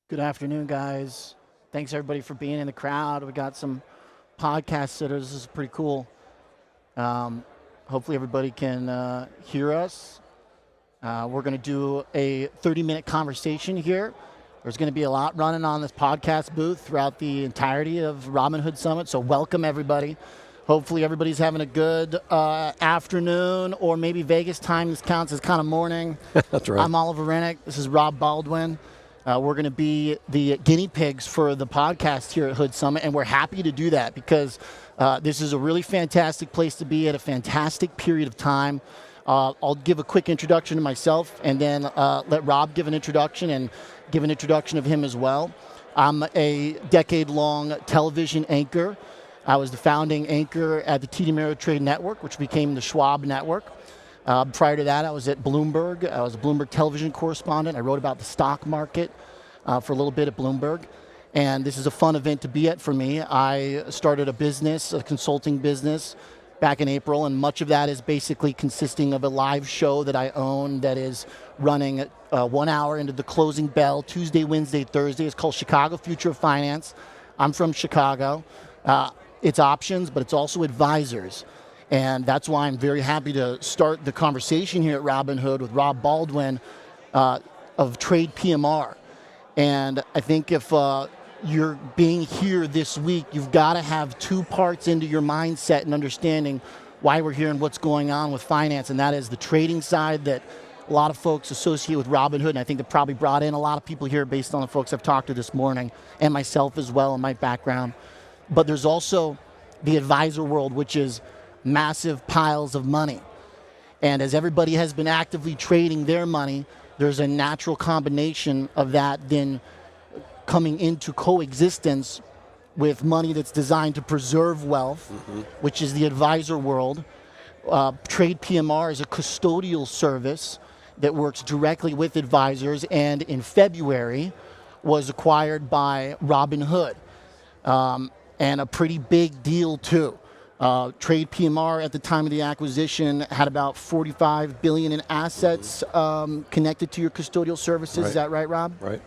Good afternoon, guys. Thanks, everybody, for being in the crowd. We got some podcast sitters. This is pretty cool. Hopefully, everybody can hear us. We're going to do a 30-minute conversation here. There's going to be a lot running on this podcast booth throughout the entirety of Robinhood Summit, so welcome, everybody. Hopefully, everybody's having a good afternoon, or maybe Vegas time. This counts as kind of morning. That's right. I'm Oliver Renick. This is Robb Baldwin. We're going to be the guinea pigs for the podcast here at Hood Summit, and we're happy to do that because this is a really fantastic place to be at a fantastic period of time. I'll give a quick introduction to myself, and then let Robb give an introduction and give an introduction of him as well. I'm a decade-long television anchor. I was the founding anchor at the TD Ameritrade Network, which became the Schwab Network. Prior to that, I was at Bloomberg. I was a Bloomberg television correspondent. I wrote about the stock market for a little bit at Bloomberg. And this is a fun event to be at for me. I started a business, a consulting business, back in April, and much of that is basically consisting of a live show that I own that is running 1 hour into the closing bell, Tuesday, Wednesday, Thursday. It's called Chicago Future of Finance. I'm from Chicago. It's options, but it's also advisors. And that's why I'm very happy to start the conversation here at Robinhood with Robb Baldwin of TradePMR. And I think if you're being here this week, you've got to have two parts into your mindset and understanding why we're here and what's going on with finance. And that is the trading side that a lot of folks associate with Robinhood. And I think that probably brought in a lot of people here based on the folks I've talked to this morning, and myself as well in my background. But there's also the advisor world, which is massive piles of money. And as everybody has been actively trading their money, there's a natural combination of that then coming into coexistence with money that's designed to preserve wealth, which is the advisor world. TradePMR is a custodial service that works directly with advisors, and in February was acquired by Robinhood, and a pretty big deal too. TradePMR at the time of the acquisition had about $45 billion in assets connected to your custodial services. Right. Is that right, Robb? Right.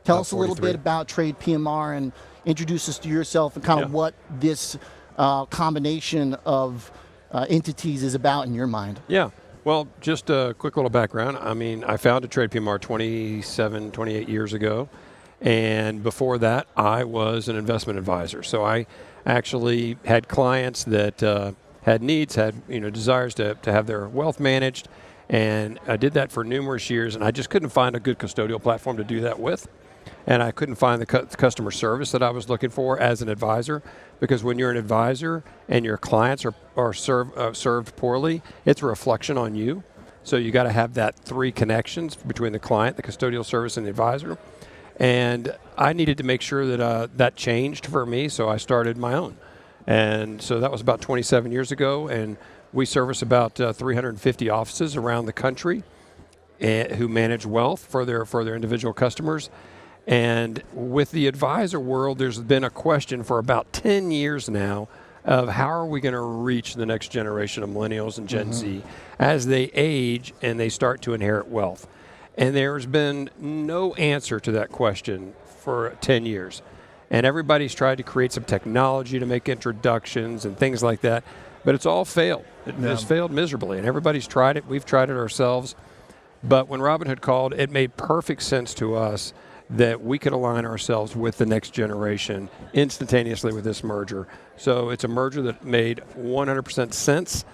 Tell us a little bit about TradePMR and introduce us to yourself and kind of what this combination of entities is about in your mind. Yeah. Well, just a quick little background. I mean, I founded TradePMR 28 years ago. And before that, I was an investment advisor. So I actually had clients that had needs, had desires to have their wealth managed. And I did that for numerous years, and I just couldn't find a good custodial platform to do that with. And I couldn't find the customer service that I was looking for as an advisor, because when you're an advisor and your clients are served poorly, it's a reflection on you. So you got to have that three connections between the client, the custodial service, and the advisor. And I needed to make sure that that changed for me, so I started my own. And so that was about 27 years ago, and we service about 350 offices around the country who manage wealth for their individual customers. And with the advisor world, there's been a question for about 10 years now of how are we going to reach the next generation of millennials and Gen Z as they age and they start to inherit wealth. And there's been no answer to that question for 10 years. And everybody's tried to create some technology to make introductions and things like that, but it's all failed. It's failed miserably, and everybody's tried it. We've tried it ourselves. But when Robinhood called, it made perfect sense to us that we could align ourselves with the next generation instantaneously with this merger. So it's a merger that made 100% sense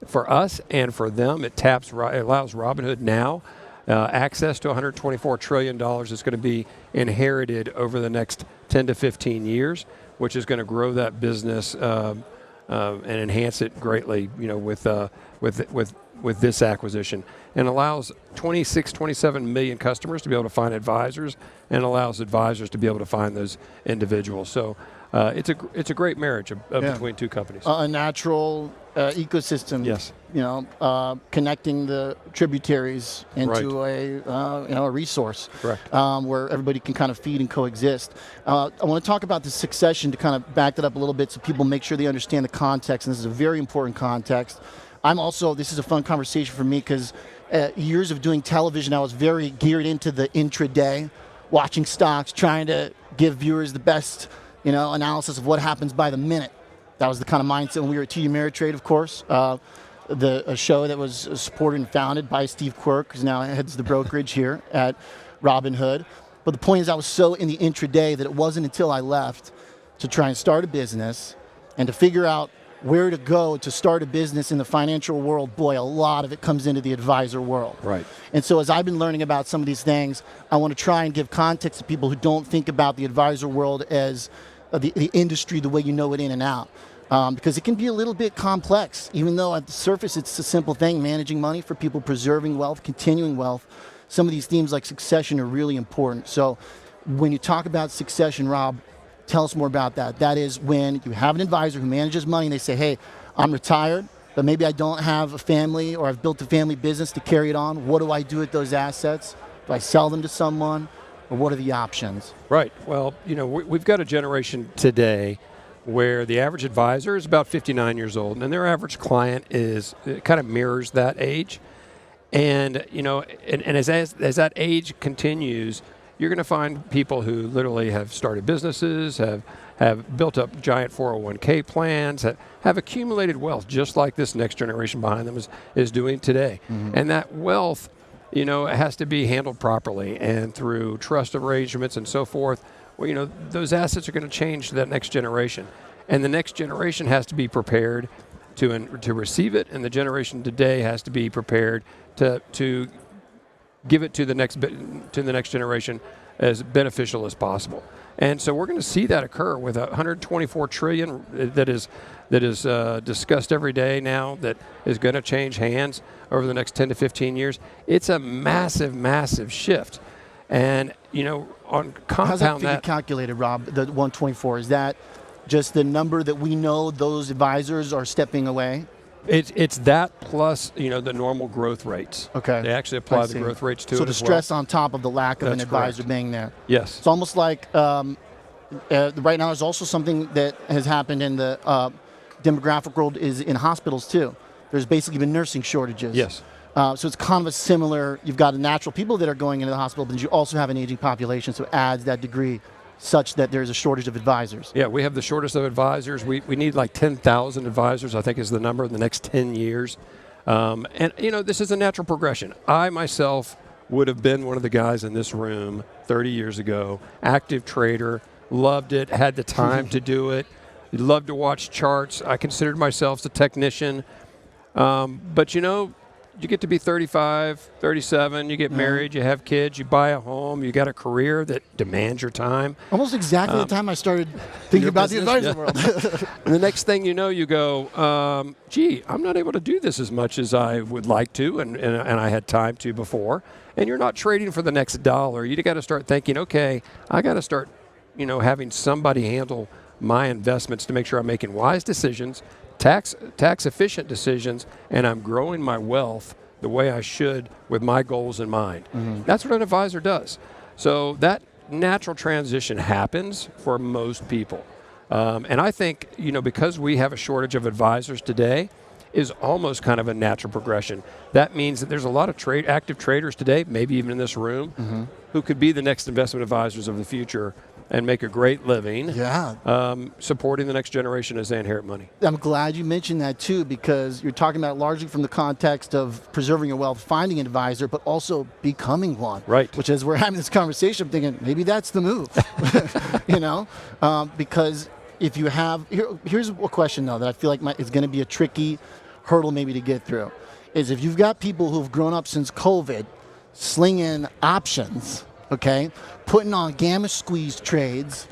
for us and for them. It allows Robinhood now access to $124 trillion is going to be inherited over the next 10 to 15 years, which is going to grow that business and enhance it greatly, with this acquisition, and allows 27 million customers to be able to find advisors, and allows advisors to be able to find those individuals. So it's a great marriage between two companies. A natural ecosystem. Yes. Connecting the tributaries into a resource. Correct. Where everybody can kind of feed and coexist. I want to talk about the succession to kind of back that up a little bit so people make sure they understand the context, and this is a very important context. This is a fun conversation for me because years of doing television, I was very geared into the intraday watching stocks, trying to give viewers the best, analysis of what happens by the minute. That was the kind of mindset when we were at TD Ameritrade, of course. A show that was supported and founded by Steve Quirk, who now heads the brokerage here at Robinhood. But the point is, I was so in the intraday that it wasn't until I left to try and start a business and to figure out where to go to start a business in the financial world. Boy, a lot of it comes into the advisor world. Right. And so as I've been learning about some of these things, I want to try and give context to people who don't think about the advisor world as the industry the way you know it in and out. Because it can be a little bit complex, even though at the surface it's a simple thing, managing money for people, preserving wealth, continuing wealth. Some of these themes like succession are really important. So when you talk about succession, Rob, tell us more about that. That is when you have an advisor who manages money and they say, hey, I'm retired, but maybe I don't have a family or I've built a family business to carry it on. What do I do with those assets? Do I sell them to someone, or what are the options? Right. Well, we've got a generation today where the average advisor is about 59 years old, and their average client kind of mirrors that age. And as that age continues, you're going to find people who literally have started businesses, have built up giant 401k plans, have accumulated wealth, just like this next generation behind them is doing today. Mm-hmm. And that wealth, has to be handled properly and through trust arrangements and so forth. Well, those assets are going to change to that next generation. And the next generation has to be prepared to receive it, and the generation today has to be prepared to give it to the next generation as beneficial as possible. And so we're going to see that occur with $124 trillion that is discussed every day now, that is going to change hands over the next 10 to 15 years. It's a massive, massive shift. And, on compound how's that figure calculated, Rob, the 124? Is that just the number that we know those advisors are stepping away? It's that plus, the normal growth rates. Okay. They actually apply the growth rates to it. So the stress on top of the lack of an advisor being there. Yes. It's almost like right now there's also something that has happened in the demographic world is in hospitals too. There's basically been nursing shortages. Yes. So it's kind of a similar, you've got a natural people that are going into the hospital, but you also have an aging population, so it adds that degree such that there's a shortage of advisors. Yeah, we have the shortest of advisors. We need like 10,000 advisors, I think is the number, in the next 10 years. And, this is a natural progression. I myself would have been one of the guys in this room 30 years ago, active trader, loved it, had the time to do it, loved to watch charts. I considered myself a technician. But, you get to be 35, 37, you get married, you have kids, you buy a home, you got a career that demands your time. Almost exactly the time I started thinking about the advisor world. And the next thing you know, you go, gee, I'm not able to do this as much as I would like to, and I had time to before. And you're not trading for the next dollar. You got to start thinking, okay, I got to start, having somebody handle my investments to make sure I'm making wise decisions, tax efficient decisions, and I'm growing my wealth the way I should with my goals in mind. Mm-hmm. That's what an advisor does. So that natural transition happens for most people. And I think, because we have a shortage of advisors today, is almost kind of a natural progression. That means that there's a lot of active traders today, maybe even in this room, mm-hmm. who could be the next investment advisors of the future and make a great living, supporting the next generation as they inherit money. I'm glad you mentioned that too, because you're talking about it largely from the context of preserving your wealth, finding an advisor, but also becoming one. Right. Which, as we're having this conversation, I'm thinking maybe that's the move. Because if you have, here's a question though that I feel like is going to be a tricky hurdle maybe to get through, is if you've got people who've grown up since COVID, slinging options. Okay, putting on gamma squeeze trades,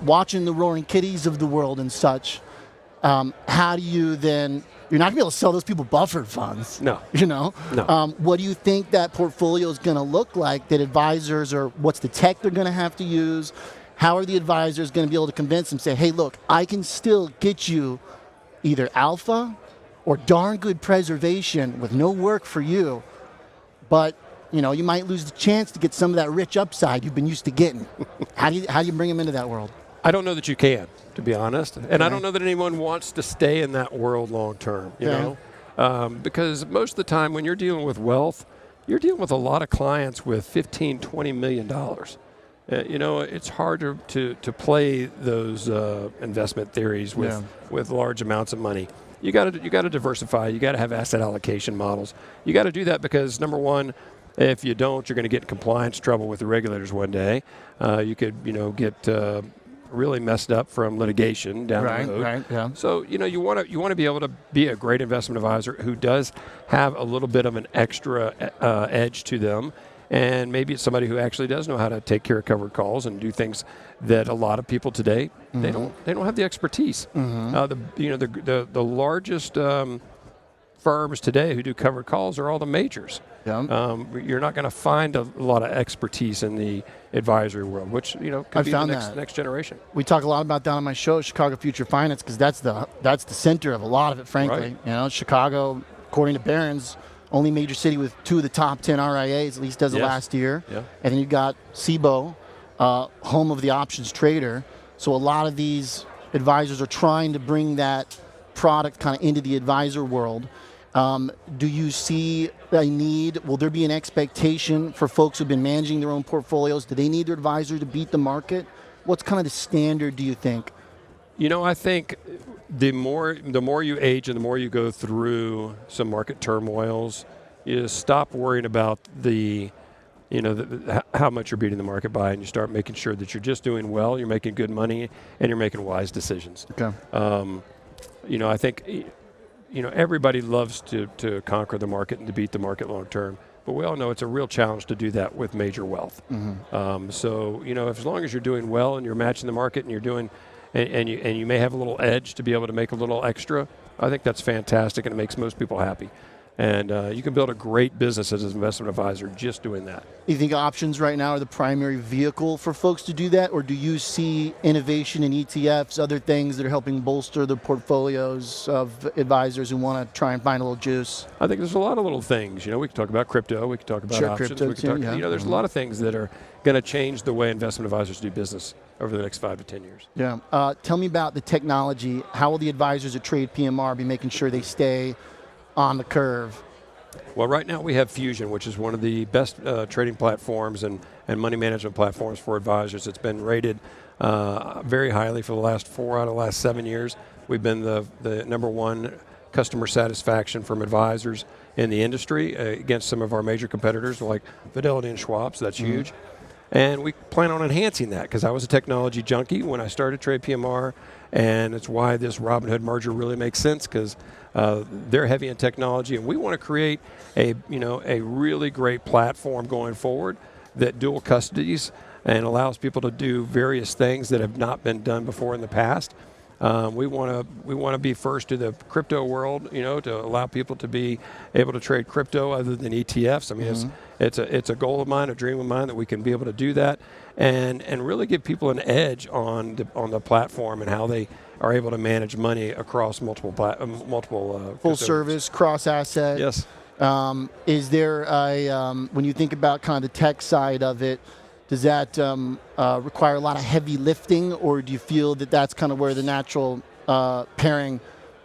watching the roaring kitties of the world and such. How do you then? You're not gonna be able to sell those people buffered funds. No. No. What do you think that portfolio is gonna look like? That advisors or what's the tech they're gonna have to use? How are the advisors gonna be able to convince them? Say, hey, look, I can still get you either alpha or darn good preservation with no work for you, but you might lose the chance to get some of that rich upside you've been used to getting. How do you bring them into that world? I don't know that you can, to be honest. And I don't know that anyone wants to stay in that world long term, because most of the time when you're dealing with wealth, you're dealing with a lot of clients with $15-20 million. It's hard to play those investment theories with large amounts of money. You got to diversify. You got to have asset allocation models. You got to do that because, number one, if you don't, you're going to get in compliance trouble with the regulators one day. You could get really messed up from litigation down the road. Right. Yeah. So you want to be able to be a great investment advisor who does have a little bit of an extra edge to them. And maybe it's somebody who actually does know how to take care of covered calls and do things that a lot of people today they don't have the expertise. The largest firms today who do covered calls are all the majors. Yeah. You're not going to find a lot of expertise in the advisory world, which could be the next generation. We talk a lot about that on my show, Chicago Future Finance, because that's the center of a lot of it. Frankly, Chicago, according to Barron's, only major city with 2 of the top 10 RIAs, at least as of last year. Yeah. And then you've got SIBO, home of the options trader. So a lot of these advisors are trying to bring that product kind of into the advisor world. Do you see a need? Will there be an expectation for folks who've been managing their own portfolios? Do they need their advisor to beat the market? What's kind of the standard, do you think? I think the more you age and the more you go through some market turmoils, you stop worrying about how much you're beating the market by, and you start making sure that you're just doing well, you're making good money, and you're making wise decisions. Okay. I think everybody loves to conquer the market and to beat the market long term, but we all know it's a real challenge to do that with major wealth. So as long as you're doing well and you're matching the market and you're doing and you may have a little edge to be able to make a little extra, I think that's fantastic, and it makes most people happy. And you can build a great business as an investment advisor just doing that. You think options right now are the primary vehicle for folks to do that, or do you see innovation in ETFs, other things that are helping bolster the portfolios of advisors who want to try and find a little juice? I think there's a lot of little things. We can talk about crypto, we can talk about options. Crypto too, there's a lot of things that are going to change the way investment advisors do business over the next 5 to 10 years. Yeah. Tell me about the technology. How will the advisors at TradePMR be making sure they stay on the curve? Well, right now we have Fusion, which is one of the best trading platforms and money management platforms for advisors. It's been rated very highly for the last 4 out of the last 7 years. We've been the number 1 customer satisfaction from advisors in the industry against some of our major competitors like Fidelity and Schwab, so that's huge. And we plan on enhancing that because I was a technology junkie when I started TradePMR, and it's why this Robinhood merger really makes sense because they're heavy in technology, and we want to create a really great platform going forward that dual custodies and allows people to do various things that have not been done before in the past. We want to be first to the crypto world, to allow people to be able to trade crypto other than ETFs. I mean, it's a goal of mine, a dream of mine that we can be able to do that, and really give people an edge on the platform and how they are able to manage money across multiple full service, cross asset. Yes. Is there when you think about kind of the tech side of it, does that require a lot of heavy lifting, or do you feel that that's kind of where the natural pairing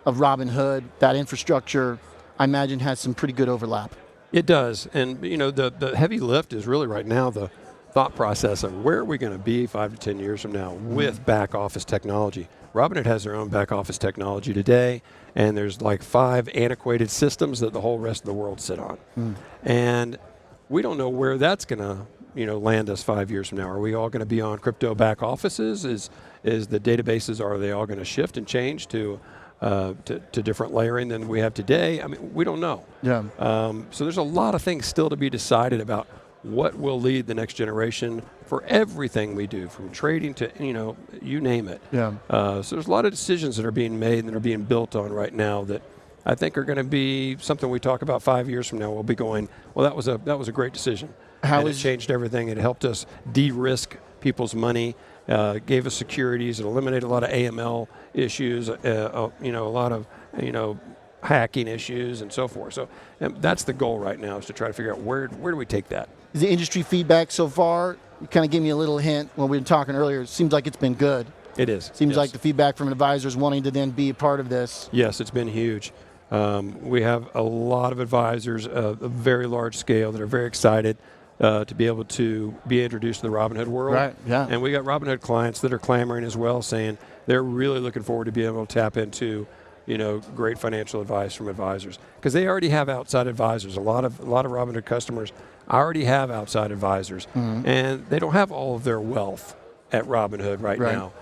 of Robinhood, that infrastructure, I imagine, has some pretty good overlap? It does, and the heavy lift is really right now the thought process of where are we going to be 5 to 10 years from now with back office technology. Robinhood has their own back office technology today, and there's like 5 antiquated systems that the whole rest of the world sit on, and we don't know where that's going to land us 5 years from now. Are we all going to be on crypto back offices? Is the databases, are they all going to shift and change to different layering than we have today? I mean, we don't know. Yeah. So there's a lot of things still to be decided about what will lead the next generation for everything we do, from trading to, you name it. Yeah. So there's a lot of decisions that are being made and that are being built on right now that I think are going to be something we talk about 5 years from now. We'll be going, well, that was a great decision. It changed everything. It helped us de-risk people's money, gave us securities, it eliminated a lot of AML issues, a lot of hacking issues and so forth. So that's the goal right now, is to try to figure out where do we take that. Is the industry feedback so far? You kind of gave me a little hint when we were talking earlier. It seems like it's been good. It is. Seems like the feedback from advisors wanting to then be a part of this. Yes, it's been huge. We have a lot of advisors of a very large scale that are very excited to be able to be introduced to the Robinhood world. Right, yeah. And we got Robinhood clients that are clamoring as well, saying they're really looking forward to being able to tap into, great financial advice from advisors, because they already have outside advisors. A lot of Robinhood customers already have outside advisors, and they don't have all of their wealth at Robinhood right now.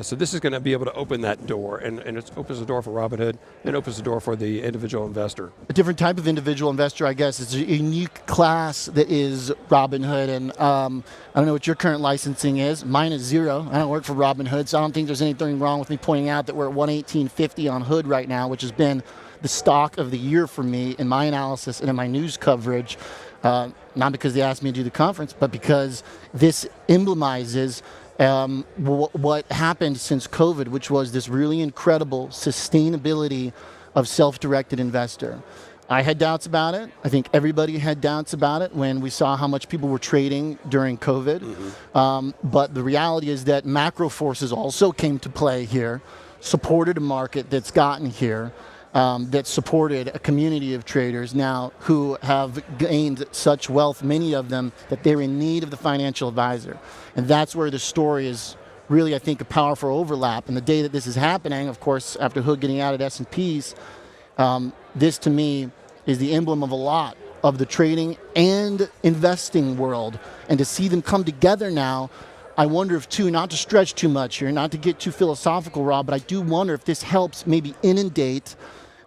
So this is going to be able to open that door, and it opens the door for Robinhood and opens the door for the individual investor. A different type of individual investor, I guess. It's a unique class that is Robinhood, and I don't know what your current licensing is. Mine is 0. I don't work for Robinhood, so I don't think there's anything wrong with me pointing out that we're at 118.50 on Hood right now, which has been the stock of the year for me in my analysis and in my news coverage. Not because they asked me to do the conference, but because this emblemizes what happened since COVID, which was this really incredible sustainability of self-directed investor. I had doubts about it. I think everybody had doubts about it when we saw how much people were trading during COVID. But the reality is that macro forces also came to play here, supported a market that's gotten here, that supported a community of traders now who have gained such wealth, many of them, that they're in need of the financial advisor. And that's where the story is really, I think, a powerful overlap. And the day that this is happening, of course, after Hood getting out at S&Ps, this to me is the emblem of a lot of the trading and investing world. And to see them come together now, I wonder if, too, not to stretch too much here, not to get too philosophical, Rob, but I do wonder if this helps maybe inundate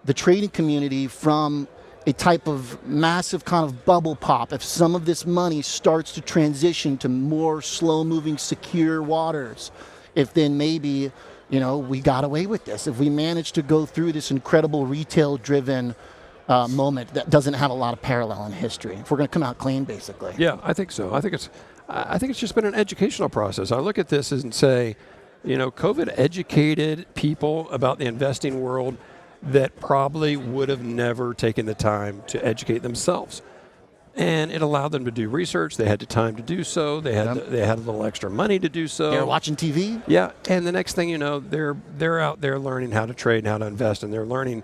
the trading community from a type of massive kind of bubble pop. If some of this money starts to transition to more slow-moving, secure waters, if then maybe, we got away with this. If we manage to go through this incredible retail-driven moment that doesn't have a lot of parallel in history, if we're going to come out clean, basically. Yeah, I think so. I think it's just been an educational process. I look at this and say, COVID educated people about the investing world that probably would have never taken the time to educate themselves. And it allowed them to do research. They had the time to do so. They had a little extra money to do so. They're watching TV? Yeah, and the next thing you know, they're out there learning how to trade and how to invest, and they're learning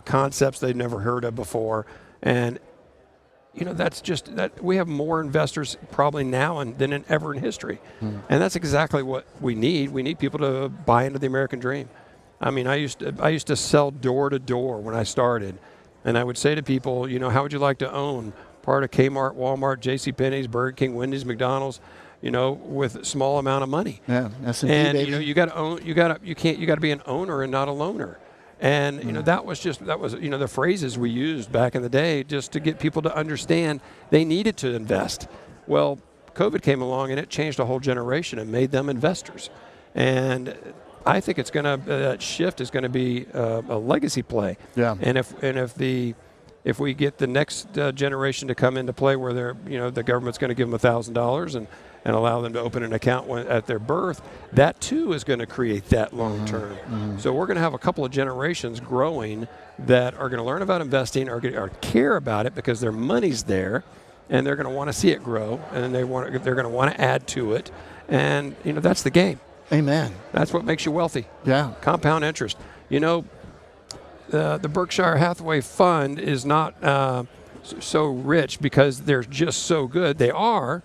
concepts they've never heard of before. And that's just that we have more investors probably now than ever in history. And that's exactly what we need. We need people to buy into the American dream. I mean, I used to sell door to door when I started, and I would say to people, how would you like to own part of Kmart, Walmart, JCPenney's, Burger King, Wendy's, McDonald's, with a small amount of money. Yeah, S&P, and baby. you got to own. You got to be an owner and not a loaner. And that was the phrases we used back in the day just to get people to understand they needed to invest. Well, COVID came along and it changed a whole generation and made them investors. And I think that shift is going to be a legacy play. Yeah. And if we get the next generation to come into play where the government's going to give them $1,000 and allow them to open an account at their birth, that too is going to create that long term. So we're going to have a couple of generations growing that are going to learn about investing, or care about it because their money's there, and they're going to want to see it grow, and they're going to want to add to it, and that's the game. Amen. That's what makes you wealthy. Yeah. Compound interest. The Berkshire Hathaway fund is not so rich because they're just so good. They are,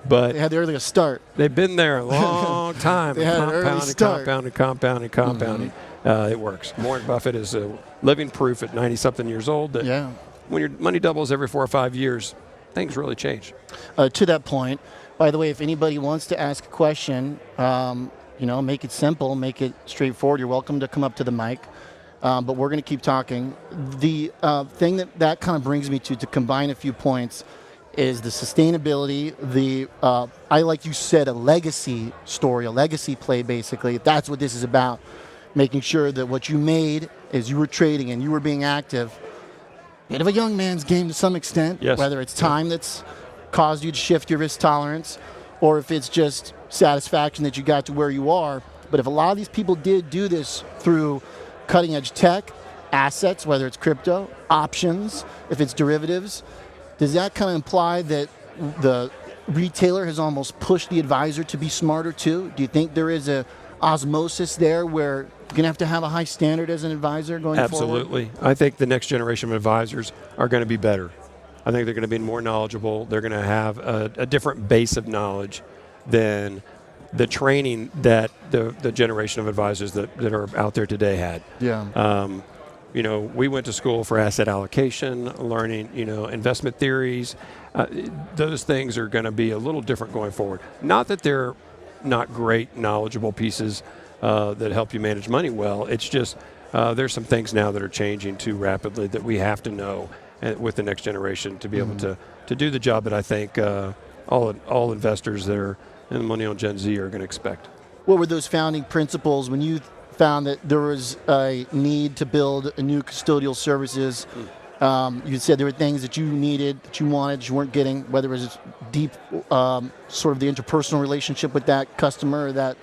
but they had the earliest start. They've been there a long time. They had an early start. Compounding. It works. Warren Buffett is living proof at 90-something years old that when your money doubles every 4 or 5 years, things really change. To that point, by the way, if anybody wants to ask a question, make it simple, make it straightforward. You're welcome to come up to the mic. But we're going to keep talking. The thing that kind of brings me to combine a few points is the sustainability, I like you said, a legacy story, a legacy play, basically. That's what this is about, making sure that what you made as you were trading and you were being active, bit of a young man's game to some extent, whether it's time that's caused you to shift your risk tolerance, or if it's just satisfaction that you got to where you are. But if a lot of these people did do this through cutting edge tech, assets, whether it's crypto, options, if it's derivatives, does that kind of imply that the retailer has almost pushed the advisor to be smarter too? Do you think there is a osmosis there where you're going to have a high standard as an advisor going forward? Absolutely. I think the next generation of advisors are going to be better. I think they're going to be more knowledgeable. They're going to have a different base of knowledge than the training that the generation of advisors that are out there today had. Yeah. We went to school for asset allocation, learning, investment theories. Those things are going to be a little different going forward. Not that they're not great, knowledgeable pieces that help you manage money well. It's just there's some things now that are changing too rapidly that we have to know with the next generation to be able to do the job that I think all investors that are in the millennial Gen Z are going to expect. What were those founding principles when you found that there was a need to build a new custodial services? You said there were things that you needed, that you wanted, that you weren't getting, whether it was deep, sort of the interpersonal relationship with that customer or that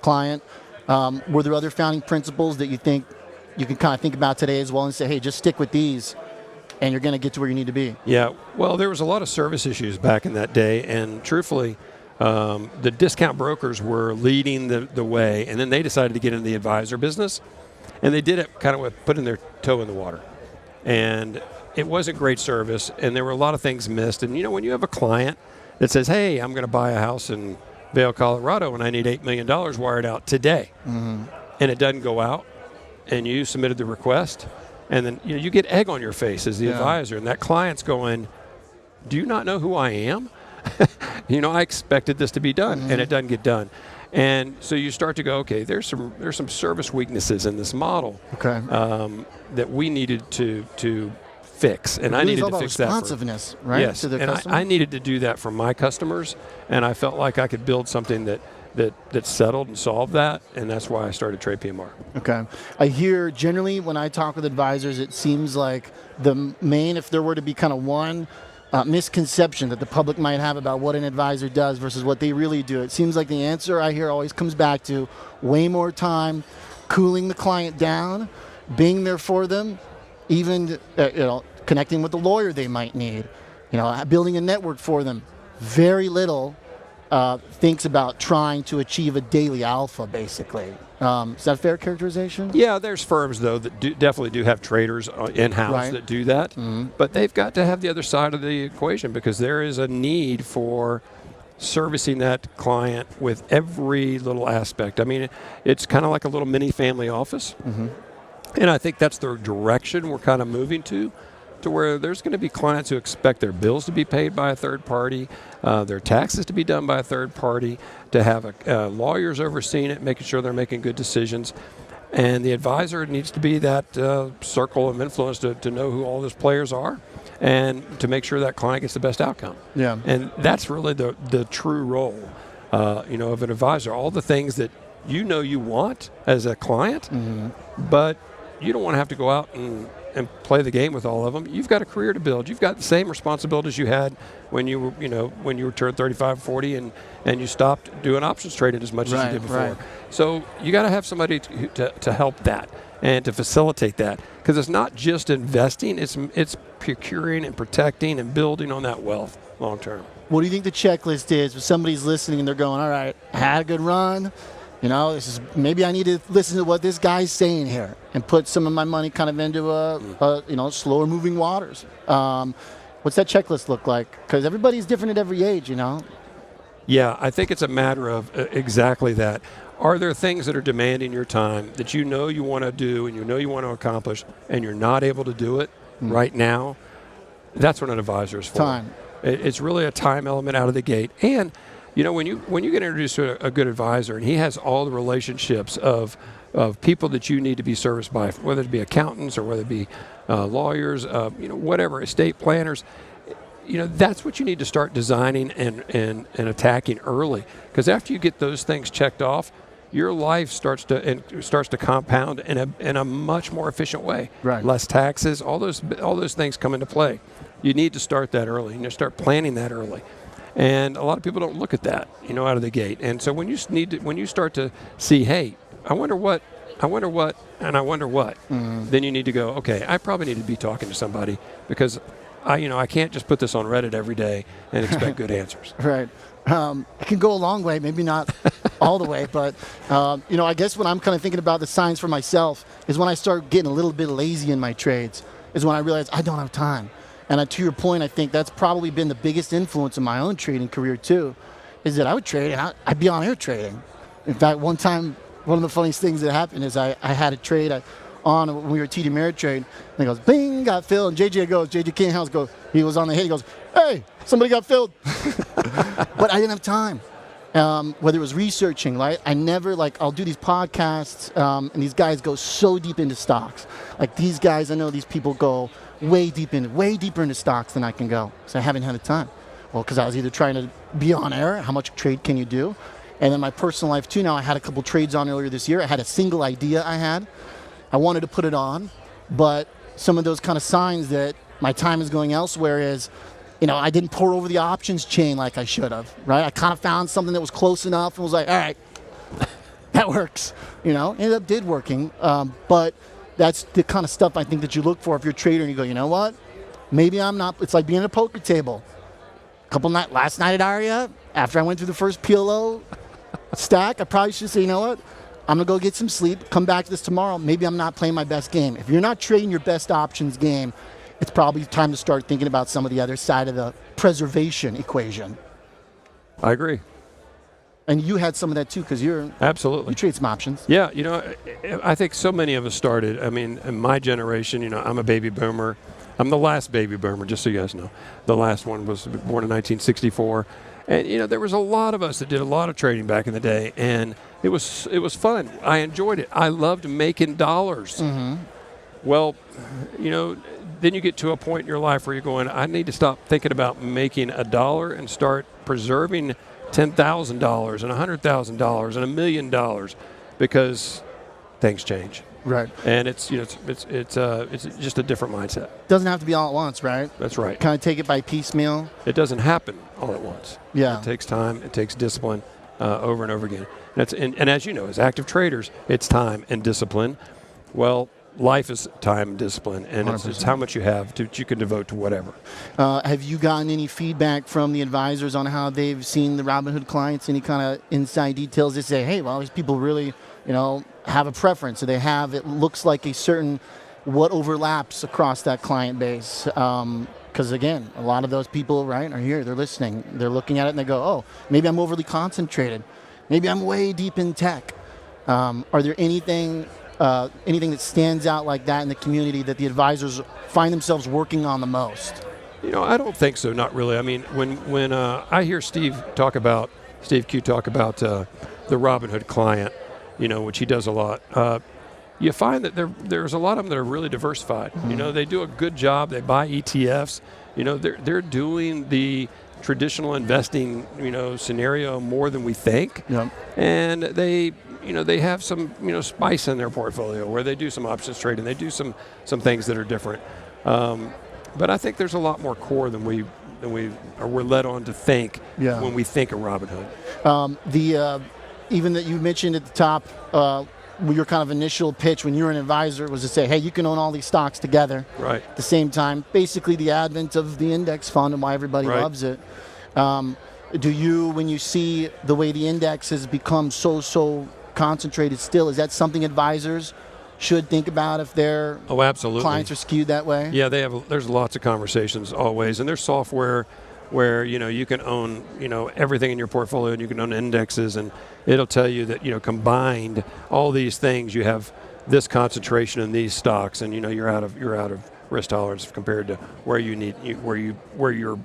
client. Were there other founding principles that you think you can kind of think about today as well and say, hey, just stick with these and you're going to get to where you need to be? Yeah, well, there was a lot of service issues back in that day, and truthfully, the discount brokers were leading the way, and then they decided to get into the advisor business, and they did it kind of with putting their toe in the water. And it wasn't great service, and there were a lot of things missed. And, when you have a client that says, hey, I'm going to buy a house in Vail, Colorado, and I need $8 million wired out today, and it doesn't go out, and you submitted the request, and then you get egg on your face as the advisor, and that client's going, do you not know who I am? I expected this to be done, and it doesn't get done. And so you start to go, okay, there's some service weaknesses in this model that we needed to fix, and I needed to fix that. Responsiveness, right? Yes, to the and customer? I needed to do that for my customers, and I felt like I could build something that settled and solved that, and that's why I started TradePMR. Okay. I hear generally when I talk with advisors, it seems like the main, if there were to be kind of one misconception that the public might have about what an advisor does versus what they really do, it seems like the answer I hear always comes back to way more time cooling the client down, being there for them, even connecting with the lawyer they might need, building a network for them. Very little thinks about trying to achieve a daily alpha, basically. Is that a fair characterization? Yeah, there's firms, though, that definitely do have traders in-house that do that. But they've got to have the other side of the equation because there is a need for servicing that client with every little aspect. I mean, it's kind of like a little mini family office. And I think that's the direction we're kind of moving to where there's going to be clients who expect their bills to be paid by a third party, their taxes to be done by a third party, to have lawyers overseeing it, making sure they're making good decisions. And the advisor needs to be that circle of influence to know who all those players are and to make sure that client gets the best outcome. Yeah. And that's really the true role of an advisor. All the things that you want as a client, but you don't want to have to go out and play the game with all of them. You've got a career to build. You've got the same responsibilities you had when you were turned 35, 40, and you stopped doing options trading as much as you did before. Right. So you got to have somebody to help that and to facilitate that, because it's not just investing. It's procuring and protecting and building on that wealth long term. What do you think the checklist is? If somebody's listening and they're going, all right, I had a good run. Maybe I need to listen to what this guy's saying here and put some of my money kind of into slower moving waters. What's that checklist look like? Because everybody's different at every age, Yeah, I think it's a matter of exactly that. Are there things that are demanding your time that you want to do and you want to accomplish and you're not able to do it right now? That's what an advisor is for. Time. It's really a time element out of the gate. And when you get introduced to a good advisor and he has all the relationships of people that you need to be serviced by, whether it be accountants or whether it be lawyers, whatever, estate planners, that's what you need to start designing and attacking early. Because after you get those things checked off, your life starts to compound in a much more efficient way. Right. Less taxes, all those things come into play. You need to start that early. You need to start planning that early. And a lot of people don't look at that, out of the gate. And so when you start to see, hey, I wonder what, and I wonder what, then you need to go, okay, I probably need to be talking to somebody because I can't just put this on Reddit every day and expect good answers. Right. It can go a long way, maybe not all the way. But, I guess when I'm kind of thinking about the signs for myself is when I start getting a little bit lazy in my trades, is when I realize I don't have time. And to your point, I think that's probably been the biggest influence in my own trading career too, is that I would trade and I'd be on air trading. In fact, one time, one of the funniest things that happened is I had a trade on when we were TD Ameritrade, and he goes, bing, got filled, and JJ Kinghouse goes, he was on the hit, he goes, hey, somebody got filled. But I didn't have time. Whether it was researching, right? I never, I'll do these podcasts, and these guys go so deep into stocks. Like these guys, I know these people go way deeper into stocks than I can go, so I haven't had the time. Well, because I was either trying to be on air, how much trade can you do? And then my personal life too, now I had a couple trades on earlier this year. I had a single idea I wanted to put it on, but some of those kind of signs that my time is going elsewhere is, I didn't pour over the options chain like I should have, right? I kind of found something that was close enough and was like, all right, that works, ended up did working. But that's the kind of stuff I think that you look for if you're a trader and you go, you know what? Maybe I'm not, it's like being at a poker table. Last night at Aria, after I went through the first PLO stack, I probably should say, you know what? I'm going to go get some sleep, come back to this tomorrow. Maybe I'm not playing my best game. If you're not trading your best options game, it's probably time to start thinking about some of the other side of the preservation equation. I agree. And you had some of that too, because you trade some options. Yeah, I think so many of us started. I mean, in my generation, I'm a baby boomer. I'm the last baby boomer, just so you guys know. The last one was born in 1964. And, there was a lot of us that did a lot of trading back in the day, and it was fun. I enjoyed it. I loved making dollars. Mm-hmm. Well, then you get to a point in your life where you're going, I need to stop thinking about making $1 and start preserving $10,000 and $100,000 and $1 million, because things change. Right. And it's just a different mindset. Doesn't have to be all at once, right? That's right. Kind of take it by piecemeal. It doesn't happen all at once. Yeah. It takes time. It takes discipline over and over again. And as you know, as active traders, it's time and discipline. Well, life is time and discipline, and it's how much you have you can devote to whatever. Have you gotten any feedback from the advisors on how they've seen the Robinhood clients? Any kind of inside details? They say, hey, well, these people really, have a preference. So they have, it looks like a certain, what overlaps across that client base. Because again, a lot of those people, right, are here, they're listening, they're looking at it and they go, oh, maybe I'm overly concentrated. Maybe I'm way deep in tech. Are there anything that stands out like that in the community that the advisors find themselves working on the most? I don't think so, not really. I mean, when I hear Steve Q talk about the Robinhood client, which he does a lot, you find that there's a lot of them that are really diversified. Mm-hmm. They do a good job. They buy ETFs. They're doing the traditional investing, scenario more than we think. Yep. And they have some, spice in their portfolio where they do some options trading. They do some things that are different. But I think there's a lot more core than we're led on to think when we think of Robinhood. Even that you mentioned at the top, your kind of initial pitch when you were an advisor was to say, hey, you can own all these stocks together at the same time. Basically the advent of the index fund and why everybody loves it. Do you, when you see the way the index has become so concentrated still, is that something advisors should think about if their clients are skewed that way? Yeah, there's lots of conversations always, and there's software where you can own everything in your portfolio, and you can own indexes, and it'll tell you that combined all these things, you have this concentration in these stocks, and you're out of risk tolerance compared to where you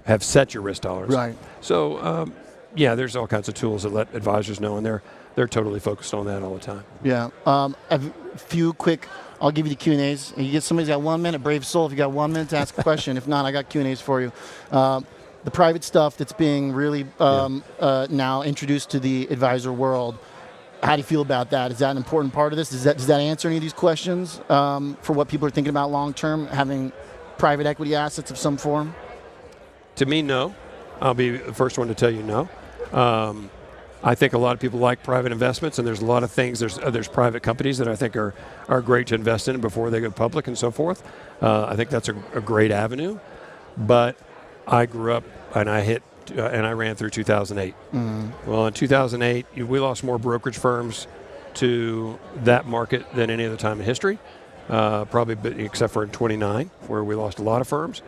have set your risk tolerance. Right. So there's all kinds of tools that let advisors know, and they're totally focused on that all the time. Yeah. A few quick. I'll give you the Q&As. You get somebody's got 1 minute, brave soul. If you got 1 minute to ask a question, if not, I got Q&As for you. The private stuff that's being really now introduced to the advisor world. How do you feel about that? Is that an important part of this? Does that answer any of these questions for what people are thinking about long term, having private equity assets of some form? To me, no. I'll be the first one to tell you no. I think a lot of people like private investments, and there's a lot of things. There's private companies that I think are great to invest in before they go public and so forth. I think that's a great avenue. But I grew up and I ran through 2008. Well, in 2008, we lost more brokerage firms to that market than any other time in history, probably except for in 29, where we lost a lot of firms.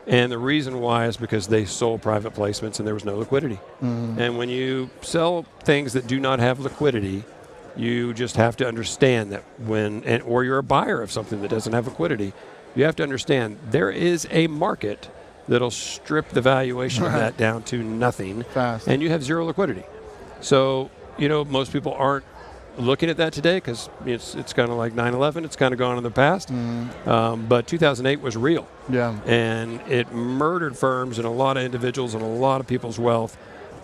And the reason why is because they sold private placements and there was no liquidity. And when you sell things that do not have liquidity, you just have to understand that or you're a buyer of something that doesn't have liquidity, you have to understand there is a market that'll strip the valuation of that down to nothing, and you have zero liquidity. So, most people aren't looking at that today because it's kind of like 9/11. It's kind of gone in the past. But 2008 was real. Yeah. And it murdered firms and a lot of individuals and a lot of people's wealth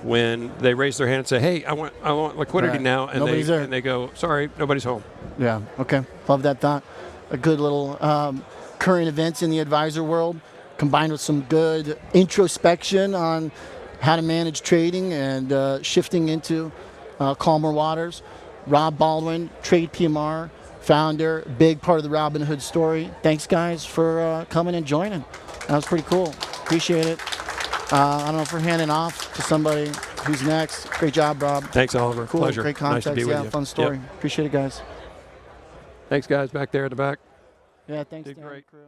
when they raise their hand and say, "Hey, I want liquidity now," and they go, "Sorry, nobody's home." Yeah. Okay. Love that thought. A good little current events in the advisor world, combined with some good introspection on how to manage trading and shifting into calmer waters. Robb Baldwin, TradePMR, founder, big part of the Robinhood story. Thanks, guys, for coming and joining. That was pretty cool. Appreciate it. I don't know if we're handing off to somebody who's next. Great job, Robb. Thanks, Oliver. Cool. Pleasure. Great context. Nice to be with you. Fun story. Yep. Appreciate it, guys. Thanks, guys, back there at the back. Yeah, thanks, Did Dan, great. crew.